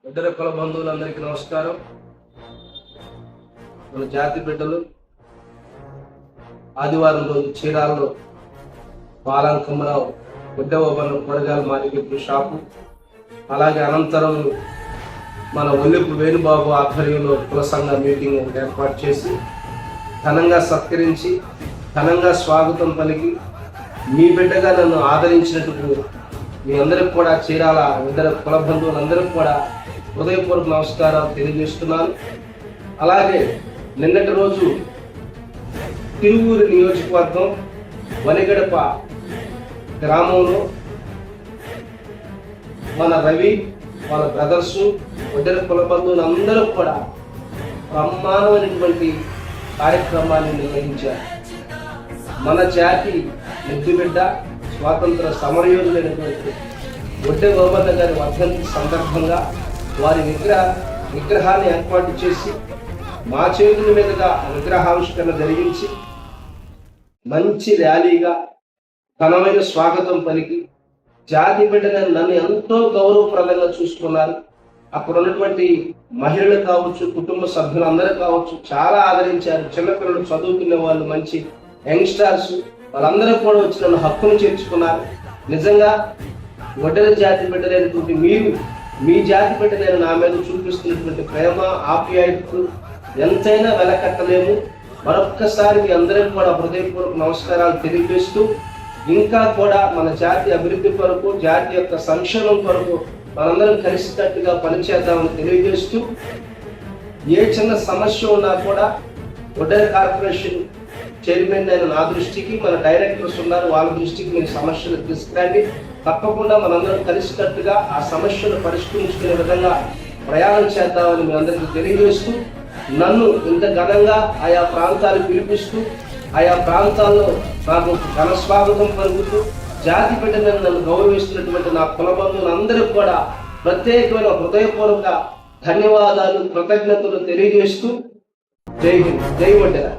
ఇద్దరు కుల బంధువులందరికీ నమస్కారం. మన జాతి బిడ్డలు ఆదివారం రోజు చీరాలలో బాలంకమ్మరావు గుడ్డవబన్న కూరగాయల మార్కెట్ షాపు, అలాగే అనంతరం మన ఒల్లిపు వేణుబాబు ఆధ్వర్యంలో కుల సంఘ మీటింగ్ ఒకటి ఏర్పాటు చేసి ఘనంగా సత్కరించి ఘనంగా స్వాగతం పలికి మీ బిడ్డగా నన్ను ఆదరించినందుకు మీ అందరికి కూడా చీరాల ఇద్దరు కుల బంధువులందరికీ కూడా హృదయపూర్వక నమస్కారాలు తెలియజేస్తున్నాను. అలాగే నిన్నటి రోజు తిరువూరు నియోజకవర్గం వనిగడప గ్రామంలో మన రవి వాళ్ళ బ్రదర్స్ ఇద్దరు కుల బంధువులందరూ కూడా బ్రహ్మాండమైనటువంటి కార్యక్రమాన్ని నిర్వహించారు. మన జాతి ముద్దుబిడ్డ స్వాతంత్ర సమరయోధులైనటువంటి ఒడ్డె గోవర్ధన గారి వర్ధంతి సందర్భంగా వారి విగ్రహాన్ని ఏర్పాటు చేసి మా చేతుల మీదుగా విగ్రహావిష్కరణ జరిగించి మంచి ర్యాలీగా ఘనమైన స్వాగతం పలికి జాతి బిడ్డగా నన్ను ఎంతో గౌరవప్రదంగా చూసుకున్నారు. అక్కడ ఉన్నటువంటి మహిళలు కావచ్చు, కుటుంబ సభ్యులందరూ కావచ్చు చాలా ఆదరించారు. చిన్నపిల్లలు చదువుకునే వాళ్ళు, మంచి యంగ్స్టర్స్ వాళ్ళందరూ కూడా వచ్చి నన్ను హక్కును చేర్చుకున్నారు. నిజంగా ఒడ్డెల జాతి బిడ్డలైనటువంటి మీరు మీ జాతి బిడ్డలైన నా మీద చూపిస్తున్నటువంటి ప్రేమ ఆప్యాయతలు ఎంతైనా వెలకట్టలేము. మరొక్కసారి మీ అందరికీ కూడా హృదయపూర్వక నమస్కారాలు తెలియజేస్తూ ఇంకా కూడా మన జాతి అభివృద్ధి కొరకు, జాతి యొక్క సంక్షేమం కొరకు మనందరం కలిసికట్టుగా పనిచేద్దామని తెలియజేస్తూ ఏ చిన్న సమస్య ఉన్నా కూడా ఒడ్డెల కార్పొరేషన్ చైర్మన్ అయిన నా దృష్టికి, మన డైరెక్టర్స్ ఉన్నారు వాళ్ళ దృష్టికి మీరు సమస్యలు తీసుకురండి. తప్పకుండా మనందరం కలిసికట్టుగా ఆ సమస్యను పరిష్కరించుకునే విధంగా ప్రయాణం చేద్దామని మీ అందరికీ తెలియజేస్తూ నన్ను ఇంత ఘనంగా ఆయా ప్రాంతాలు పిలిపిస్తూ ఆయా ప్రాంతాల్లో నాకు ఘన స్వాగతం పలుకుతూ జాతి బిడ్డలను నన్ను గౌరవిస్తున్నటువంటి నా కుల బంధువులందరికీ కూడా ప్రత్యేకమైన హృదయపూర్వక ధన్యవాదాలు, కృతజ్ఞతలు తెలియజేస్తూ జై హింద్, జై ఒడ్డెల.